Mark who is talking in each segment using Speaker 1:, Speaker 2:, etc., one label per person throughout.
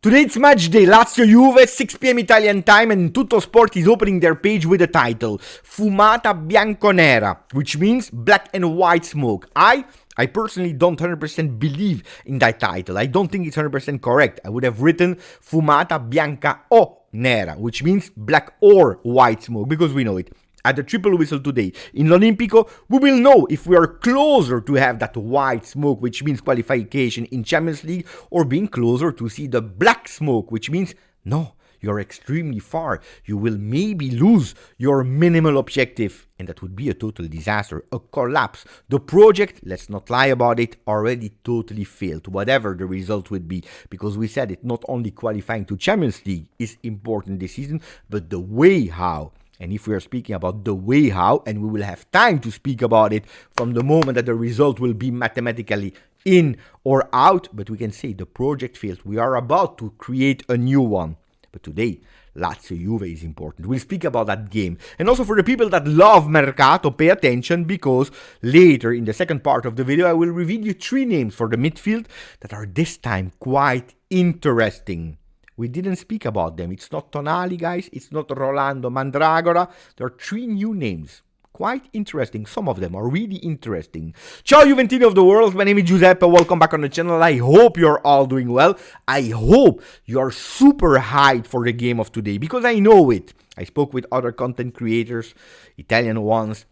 Speaker 1: Today it's match day, Lazio Juve, 6 p.m. Italian time, and Tutto Sport is opening their page with the title Fumata Bianconera, which means black and white smoke. I personally don't 100% believe in that title. I don't think it's 100% correct. I would have written Fumata Bianca o Nera, which means black or white smoke, because we know it. At the triple whistle today in L'Olimpico, we will know if we are closer to have that white smoke, which means qualification in Champions League, or being closer to see the black smoke, which means no, you're extremely far. You will maybe lose your minimal objective, and that would be a total disaster, a collapse. The project, let's not lie about it, already totally failed, whatever the result would be, because we said it, not only qualifying to Champions League is important this season, but the way how. And if we are speaking about the way how, and we will have time to speak about it from the moment that the result will be mathematically in or out, but we can say the project failed. We are about to create a new one. But today, Lazio Juve is important. We'll speak about that game. And also for the people that love Mercato, pay attention, because later in the second part of the video, I will reveal you 3 names for the midfield that are this time quite interesting. We didn't speak about them. It's not Tonali, guys. It's not Rolando Mandragora. There are 3 new names. Quite interesting. Some of them are really interesting. Ciao Juventini of the world. My name is Giuseppe. Welcome back on the channel. I hope you're all doing well. I hope you're super hyped for the game of today, because I know it. I spoke with other content creators, Italian ones.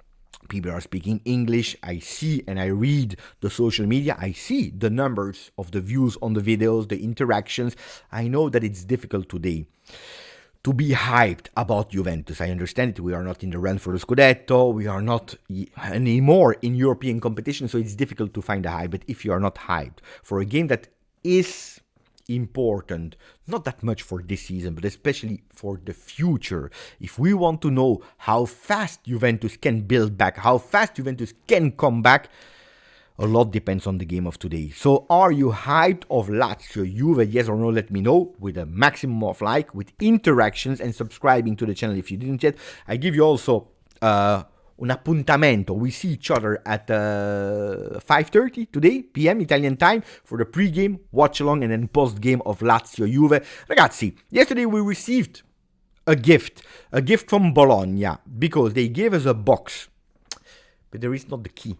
Speaker 1: People are speaking English. I see and I read the social media. I see the numbers of the views on the videos, the interactions. I know that it's difficult today to be hyped about Juventus. I understand it. We are not in the run for the Scudetto. We are not anymore in European competition, so it's difficult to find a hype. But if you are not hyped for a game that is important, not that much for this season, but especially for the future. If we want to know how fast Juventus can build back, how fast Juventus can come back, a lot depends on the game of today. So are you hyped of Lazio Juve? Yes or no? Let me know with a maximum of like, with interactions, and subscribing to the channel if you didn't yet. I give you also un appuntamento. We see each other at 5:30 today, PM Italian time, for the pre-game, watch-along, and then post-game of Lazio Juve. Ragazzi, yesterday we received a gift from Bologna, because they gave us a box, but there is not the key.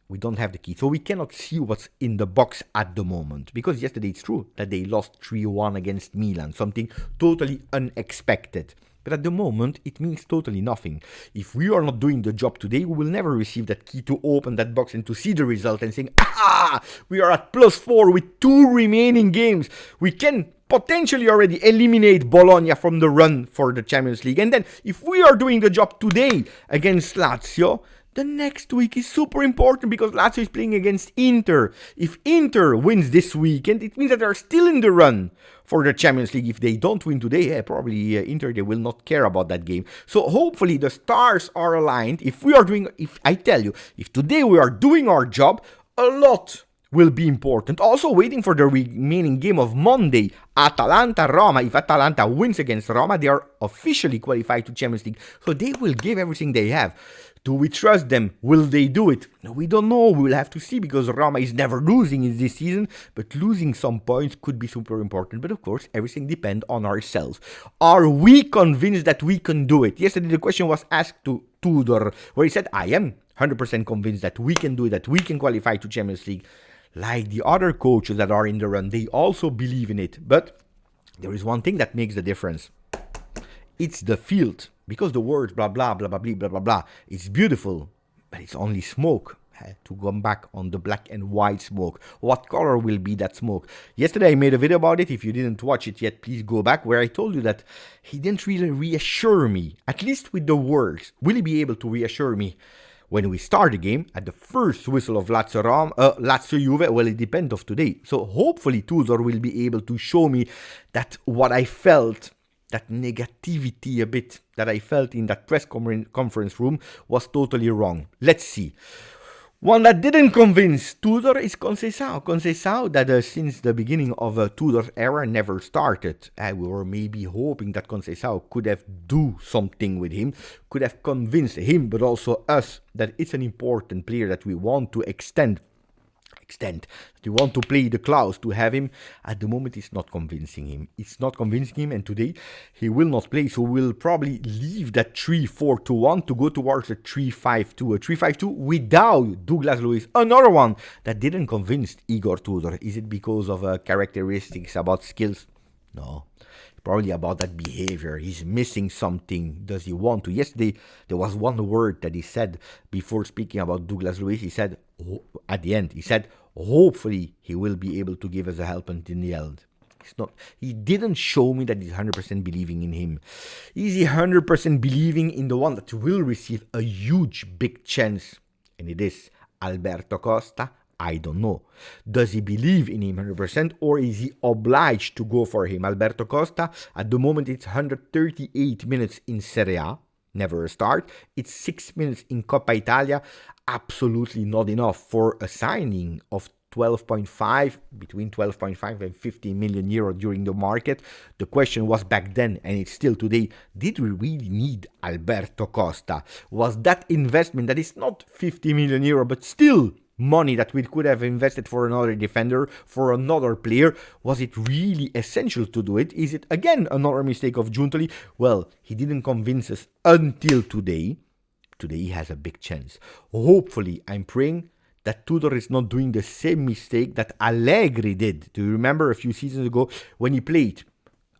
Speaker 1: We don't have the key, so we cannot see what's in the box at the moment, because yesterday it's true that they lost 3-1 against Milan, something totally unexpected. But at the moment, it means totally nothing. If we are not doing the job today, we will never receive that key to open that box and to see the result and saying, we are at +4 with 2 remaining games. We can potentially already eliminate Bologna from the run for the Champions League. And then, if we are doing the job today against Lazio, the next week is super important, because Lazio is playing against Inter. If Inter wins this weekend, it means that they're still in the run for the Champions League. If they don't win today, probably Inter, they will not care about that game. So hopefully the stars are aligned. If today we are doing our job, a lot will be important. Also waiting for the remaining game of Monday, Atalanta-Roma. If Atalanta wins against Roma, they are officially qualified to Champions League. So they will give everything they have. Do we trust them? Will they do it? No, we don't know. We will have to see, because Roma is never losing in this season, but losing some points could be super important. But of course, everything depends on ourselves. Are we convinced that we can do it? Yesterday, the question was asked to Tudor, where he said, I am 100% convinced that we can do it, that we can qualify to Champions League. Like the other coaches that are in the run, they also believe in it. But there is one thing that makes the difference. It's the field. Because the words blah blah blah blah blah blah blah blah, it's beautiful, but it's only smoke. To come back on the black and white smoke, what color will be that smoke? Yesterday I made a video about it. If you didn't watch it yet, please go back, where I told you that he didn't really reassure me, at least with the words. Will he be able to reassure me when we start the game at the first whistle of Lazio Juve? Well, it depends of today. So hopefully Tudor will be able to show me that what I felt, that negativity a bit that I felt in that press conference room, was totally wrong. Let's see. One that didn't convince Tudor is Conceição. Conceição, that since the beginning of Tudor's era never started. We were maybe hoping that Conceição could have do something with him, could have convinced him, but also us, that it's an important player that we want to extend extent that you want to play the Klaus to have him. At the moment, it's not convincing him. It's not convincing him, and today he will not play. So we'll probably leave that 3-4-2-1 to go towards a 3-5-2. A 3-5-2 without Douglas Luiz. Another one that didn't convince Igor Tudor. Is it because of characteristics about skills? No. Probably about that behavior. He's missing something. Does he want to? Yesterday, there was one word that he said before speaking about Douglas Luiz. He said, at the end, he said, hopefully he will be able to give us a help until the end. He didn't show me that he's 100% believing in him. Is he 100% believing in the one that will receive a huge, big chance? And it is Alberto Costa. I don't know. Does he believe in him 100% or is he obliged to go for him? Alberto Costa, at the moment it's 138 minutes in Serie A, never a start. It's 6 minutes in Coppa Italia, absolutely not enough for a signing of 12.5, between 12.5 and 15 million euro during the market. The question was back then, and it's still today, did we really need Alberto Costa? Was that investment that is not 50 million euro, but still money that we could have invested for another defender, for another player, was it really essential to do it? Is it again another mistake of Giuntoli? Well, he didn't convince us until today. Today he has a big chance. Hopefully, I'm praying that Tudor is not doing the same mistake that Allegri did. Do you remember a few seasons ago when he played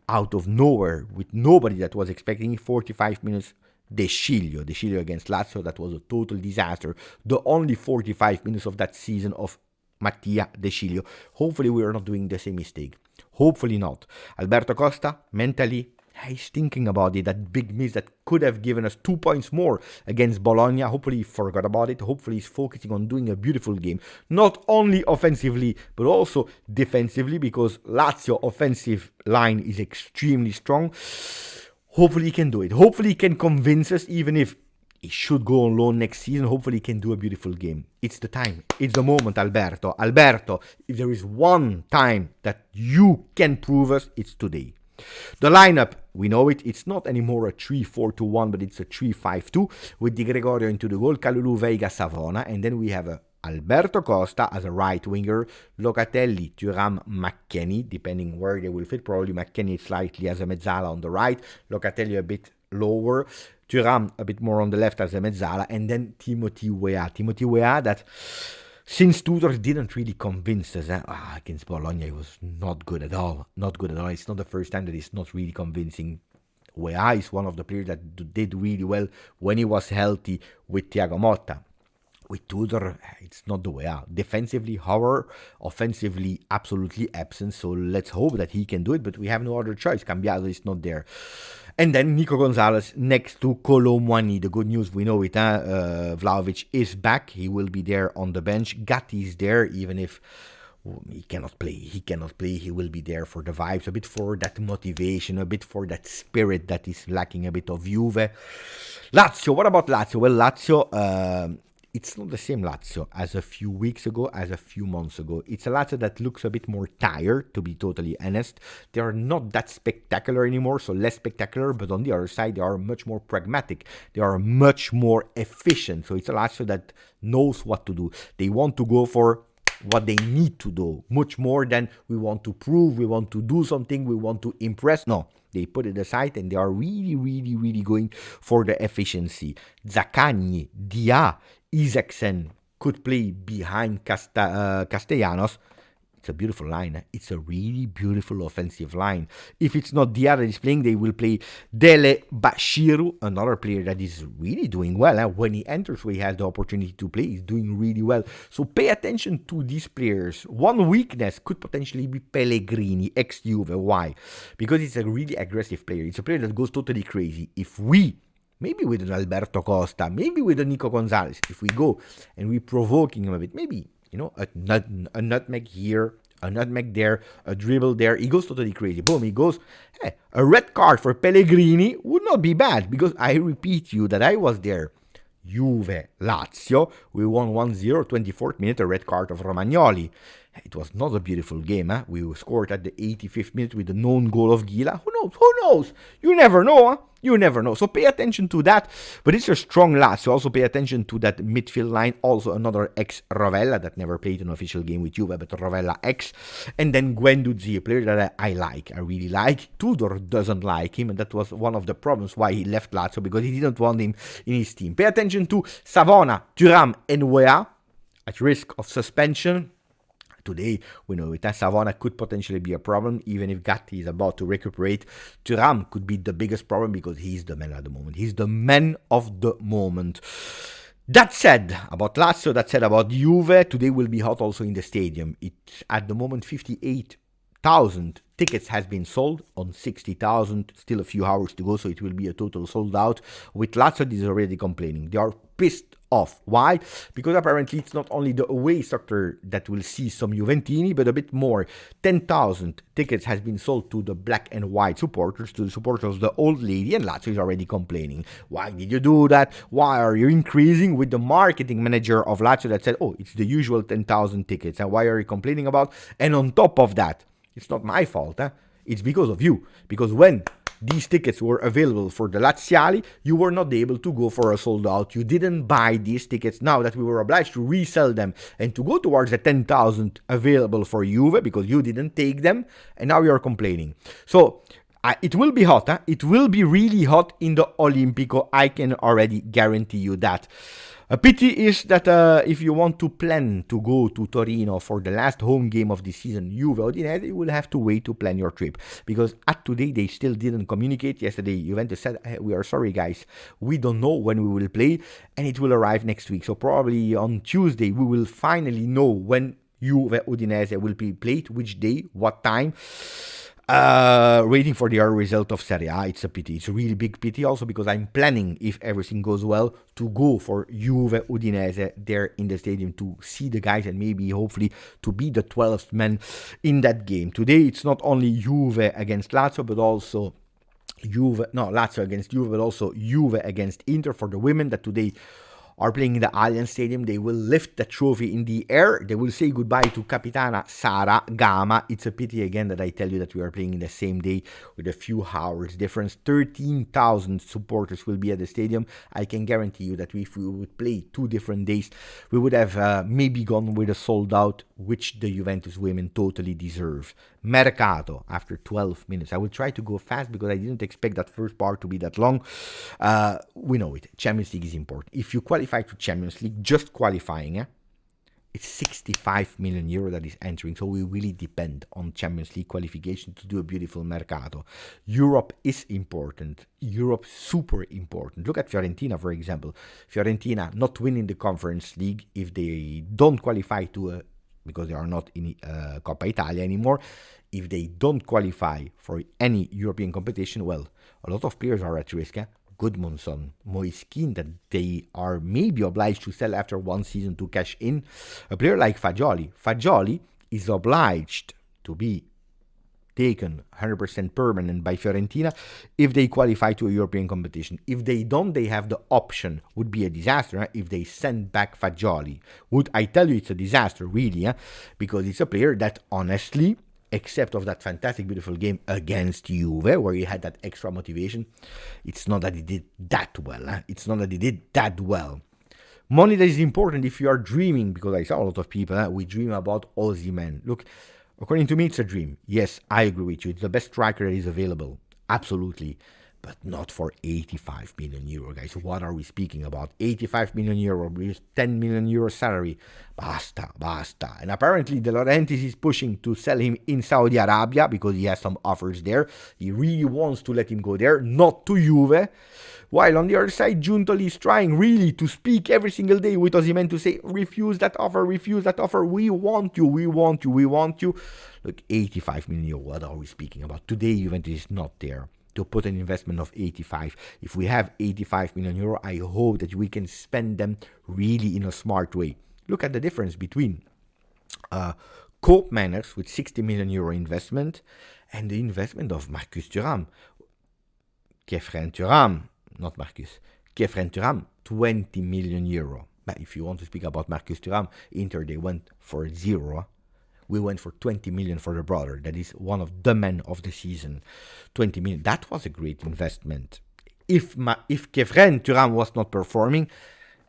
Speaker 1: out of nowhere with nobody that was expecting 45 minutes? De Sciglio against Lazio, that was a total disaster. The only 45 minutes of that season of Mattia De Sciglio. Hopefully we are not doing the same mistake. Hopefully not. Alberto Costa, mentally, he's thinking about it. That big miss that could have given us 2 points more against Bologna. Hopefully he forgot about it. Hopefully he's focusing on doing a beautiful game. Not only offensively, but also defensively, because Lazio offensive line is extremely strong. Hopefully he can do it. Hopefully he can convince us, even if he should go on loan next season. Hopefully he can do a beautiful game. It's the time. It's the moment, Alberto. Alberto, if there is one time that you can prove us, it's today. The lineup, we know it. It's not anymore a 3-4-2-1, but it's a 3-5-2 with Di Gregorio into the goal, Kalulu, Veiga, Savona, and then we have Alberto Costa as a right winger, Locatelli, Thuram, McKennie, depending where they will fit. Probably McKennie slightly as a mezzala on the right, Locatelli a bit lower, Thuram a bit more on the left as a mezzala, and then Timothy Weah. Timothy Weah that since Tudor didn't really convince us. Against Bologna, he was not good at all. Not good at all. It's not the first time that he's not really convincing. Weah is one of the players that did really well when he was healthy with Thiago Motta. With Tudor, it's not the way out. Defensively, horror. Offensively, absolutely absent. So let's hope that he can do it, but we have no other choice. Cambiaso is not there. And then Nico Gonzalez next to Kolo Muani. The good news, we know it. Vlahovic is back. He will be there on the bench. Gatti is there, even if he cannot play. He will be there for the vibes, a bit for that motivation, a bit for that spirit that is lacking a bit of Juve. Lazio, what about Lazio? Well, Lazio, it's not the same Lazio as a few weeks ago, as a few months ago. It's a Lazio that looks a bit more tired, to be totally honest. They are not that spectacular anymore, so less spectacular, but on the other side, they are much more pragmatic. They are much more efficient. So it's a Lazio that knows what to do. They want to go for what they need to do, much more than we want to prove, we want to do something, we want to impress. No, they put it aside and they are really going for the efficiency. Zaccagni, Dia, Isaacsen could play behind Castellanos. It's a beautiful line. It's a really beautiful offensive line. If it's not Dia that is playing, they will play Dele Bashiru, another player that is really doing well. When he enters, when he has the opportunity to play, he's doing really well. So pay attention to these players. One weakness could potentially be Pellegrini, ex-Juve. Why? Because it's a really aggressive player. It's a player that goes totally crazy. If we, maybe with an Alberto Costa, maybe with a Nico Gonzalez, if we go and we provoking him a bit, maybe, a nutmeg here, a nutmeg there, a dribble there. He goes totally crazy. Boom, he goes. Hey, a red card for Pellegrini would not be bad, because I repeat you that I was there. Juve, Lazio, we won 1-0, 24th minute, a red card of Romagnoli. It was not a beautiful game. We scored at the 85th minute with the known goal of Gila. Who knows? Who knows? You never know. You never know. So pay attention to that. But it's a strong Lazio. Also pay attention to that midfield line. Also another ex-Rovella that never played an official game with Juve, but Rovella ex. And then Guendouzi, a player that I like. I really like. Tudor doesn't like him. And that was one of the problems why he left Lazio, because he didn't want him in his team. Pay attention to Savona, Thuram, and Wea at risk of suspension. Today, we know that Savona could potentially be a problem, even if Gatti is about to recuperate. Thuram could be the biggest problem because he's the man at the moment. He's the man of the moment. That said about Lazio, that said about Juve, today will be hot also in the stadium. It's at the moment 58,000 tickets has been sold on 60,000. Still a few hours to go, so it will be a total sold out. With Lazio, is already complaining. They are pissed off. Why? Because apparently it's not only the away sector that will see some Juventini, but a bit more. 10,000 tickets has been sold to the black and white supporters, to the supporters of the old lady, and Lazio is already complaining. Why did you do that? Why are you increasing? With the marketing manager of Lazio that said, oh, it's the usual 10,000 tickets, and why are you complaining about? And on top of that, it's not my fault, it's because of you. Because when these tickets were available for the Laziali, you were not able to go for a sold out. You didn't buy these tickets. Now that we were obliged to resell them and to go towards the 10,000 available for Juve because you didn't take them, and now you're complaining. So it will be hot. It will be really hot in the Olimpico. I can already guarantee you that. A pity is that if you want to plan to go to Torino for the last home game of the season, Juve Udinese, you will have to wait to plan your trip. Because at today, they still didn't communicate. Yesterday, Juventus said, hey, we are sorry, guys. We don't know when we will play, and it will arrive next week. So probably on Tuesday, we will finally know when Juve Udinese will be played, which day, what time. Waiting for the result of Serie A. It's a pity. It's a really big pity also because I'm planning, if everything goes well, to go for Juve Udinese there in the stadium to see the guys and maybe hopefully to be the 12th man in that game. Today it's not only Juve against Lazio but also Lazio against Juve, but also Juve against Inter for the women that today are playing in the Allianz Stadium. They will lift the trophy in the air. They will say goodbye to Capitana Sara Gama. It's a pity again that I tell you that we are playing in the same day with a few hours difference. 13,000 supporters will be at the stadium. I can guarantee you that if we would play 2 different days, we would have maybe gone with a sold out, which the Juventus women totally deserve. Mercato, after 12 minutes. I will try to go fast because I didn't expect that first part to be that long. We know it. Champions League is important. If you qualify to Champions League, just qualifying, it's 65 million euro that is entering. So we really depend on Champions League qualification to do a beautiful Mercato. Europe is important. Europe super important. Look at Fiorentina, for example. Fiorentina not winning the Conference League if they don't qualify to because they are not in Coppa Italia anymore. If they don't qualify for any European competition, well, a lot of players are at risk. Goodmanson, Moiskin, that they are maybe obliged to sell after one season to cash in. A player like Fagioli. Fagioli is obliged to be taken 100% permanent by Fiorentina if they qualify to a European competition. If they don't, they have the option. Would be a disaster if they send back Fagioli. Would I tell you it's a disaster, really, because it's a player that honestly, except of that fantastic, beautiful game against Juve, where he had that extra motivation, it's not that he did that well. It's not that he did that well. Money that is important if you are dreaming, because I saw a lot of people, we dream about Osimhen. Look, according to me, it's a dream. Yes, I agree with you. It's the best striker that is available. Absolutely. But not for 85 million euro, guys. What are we speaking about? 85 million euro with 10 million euro salary. Basta. And apparently De Laurentiis is pushing to sell him in Saudi Arabia because he has some offers there. He really wants to let him go there, not to Juve. While on the other side, Giuntoli is trying really to speak every single day with Osimhen to say, refuse that offer. We want you. Look, 85 million euro, what are we speaking about? Today, Juventus is not there to put an investment of 85. If we have 85 million euro, I hope that we can spend them really in a smart way. Look at the difference between Cope Manners with 60 million euro investment and the investment of Marcus Thuram. Kefren Thuram, not Marcus. Kefren Thuram, 20 million euro. But if you want to speak about Marcus Thuram, Inter, they went for 0. We went for 20 million for the brother. That is one of the men of the season. 20 million. That was a great investment. If Kefren Thuram was not performing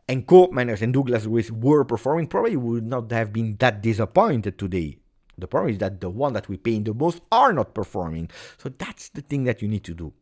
Speaker 1: and Koopmeiners and Douglas Luiz were performing, probably we would not have been that disappointed today. The problem is that the one that we pay the most are not performing. So that's the thing that you need to do.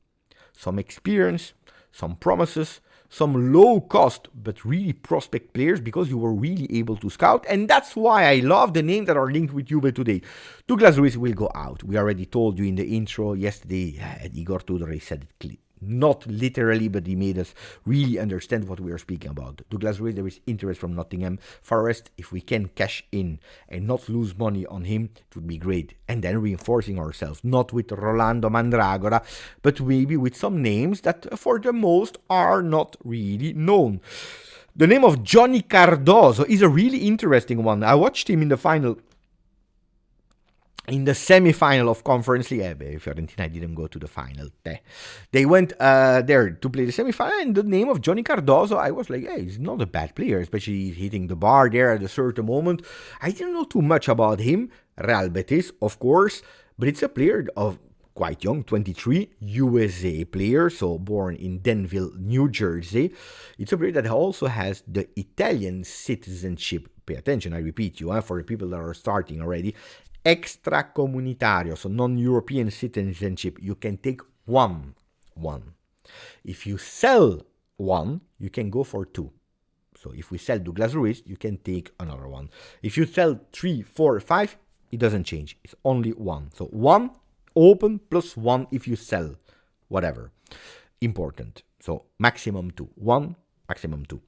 Speaker 1: Some experience, some promises, some low cost but really prospect players, because you were really able to scout. And that's why I love the names that are linked with Juve today. Douglas Luiz will go out. We already told you in the intro yesterday, Igor Tudor said it clearly. Not literally, but he made us really understand what we are speaking about. Douglas Luiz, there is interest from Nottingham Forest. If we can cash in and not lose money on him, it would be great. And then reinforcing ourselves, not with Rolando Mandragora, but maybe with some names that for the most are not really known. The name of Johnny Cardoso is a really interesting one. I watched him in the final. In the semi-final of Conference League, Fiorentina didn't go to the final. They went there to play the semi-final, and the name of Johnny Cardoso, I was like, hey, he's not a bad player, especially hitting the bar there at a certain moment. I didn't know too much about him. Real Betis, of course, but it's a player of quite young, 23, USA player, so born in Denville, New Jersey. It's a player that also has the Italian citizenship. Pay attention, I repeat you, for the people that are starting already. Extracomunitario, so non-European citizenship, you can take one. If you sell one, you can go for two. So if we sell Douglas Luiz, you can take another one. If you sell 3, 4, 5, it doesn't change. It's only one. So one open plus one if you sell whatever. Important. So maximum 2. 1, maximum 2.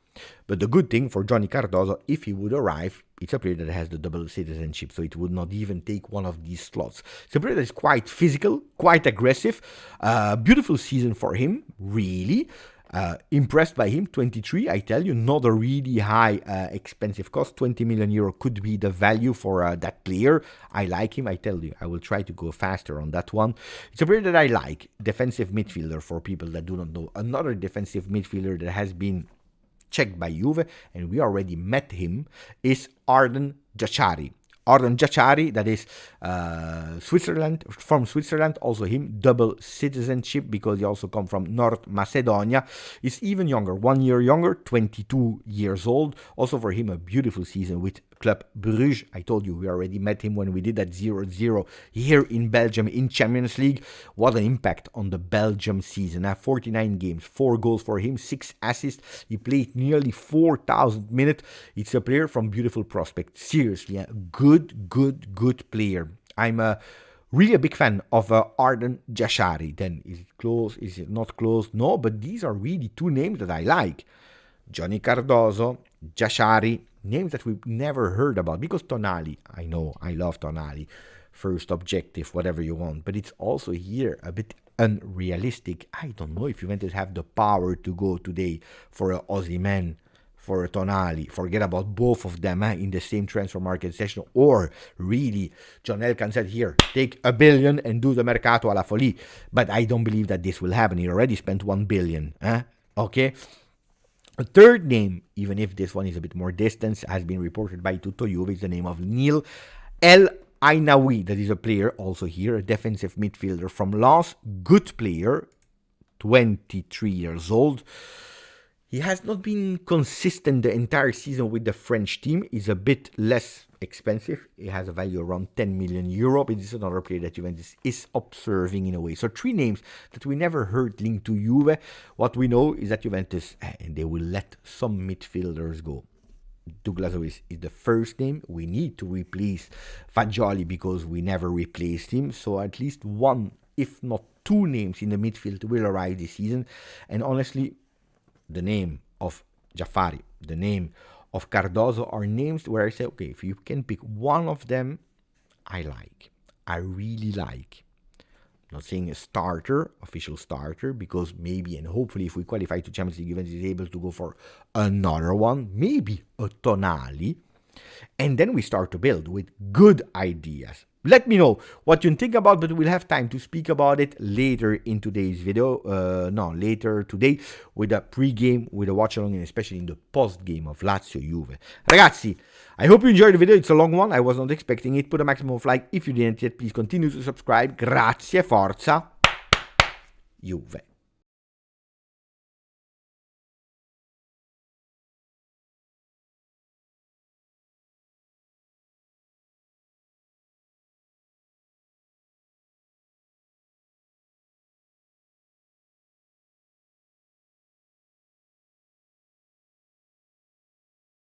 Speaker 1: But the good thing for Johnny Cardoso, if he would arrive, it's a player that has the double citizenship, so it would not even take one of these slots. It's a player that is quite physical, quite aggressive. Beautiful season for him, really. Impressed by him, 23, I tell you, not a really high expensive cost. 20 million euro could be the value for that player. I like him, I tell you. I will try to go faster on that one. It's a player that I like. Defensive midfielder, for people that do not know. Another defensive midfielder that has been checked by Juve, and we already met him, is Arden Jachari. Arden Jachari, that is from Switzerland, also him, double citizenship, because he also come from North Macedonia. He's even younger, 1 year younger, 22 years old. Also for him, a beautiful season with Club Brugge. I told you, we already met him when we did that 0-0 here in Belgium in Champions League. What an impact on the Belgium season. 49 games, 4 goals for him, 6 assists. He played nearly 4,000 minutes. It's a player from beautiful prospect. Seriously, a good player. I'm really a big fan of Arden Jachari. Then, is it close? Is it not close? No, but these are really 2 names that I like. Johnny Cardoso, Jachari, names that we've never heard about, because Tonali, I know, I love Tonali, first objective, whatever you want, but it's also here a bit unrealistic. I don't know if Juventus have the power to go today for a Osimhen, for a Tonali, forget about both of them in the same transfer market session, or really, John Elkann said, here, take $1 billion and do the Mercato alla Folie, but I don't believe that this will happen. He already spent $1 billion, okay? A third name, even if this one is a bit more distant, has been reported by Tutto Juve, is the name of Neil El Ainaoui. That is a player also here, a defensive midfielder from Lens. Good player, 23 years old. He has not been consistent the entire season with the French team. He's a bit less expensive. It has a value around 10 million euro. But this is another player that Juventus is observing in a way. So 3 names that we never heard linked to Juve. What we know is that Juventus, and they will let some midfielders go. Douglas Luiz is the first name. We need to replace Fagioli because we never replaced him. So at least 1, if not 2 names in the midfield will arrive this season. And honestly, the name of Jafari, the name of Cardoso are names where I say, okay, if you can pick one of them, I really like. I'm not saying a starter, official starter, because maybe and hopefully if we qualify to Champions League, Juventus is able to go for another one, maybe a Tonali. And then we start to build with good ideas. Let me know what you think about, but we'll have time to speak about it later in today's video. Later today with a pre-game, with a watch-along, and especially in the post-game of Lazio Juve. Ragazzi, I hope you enjoyed the video. It's a long one. I was not expecting it. Put a maximum of like if you didn't yet. Please continue to subscribe. Grazie, forza, Juve.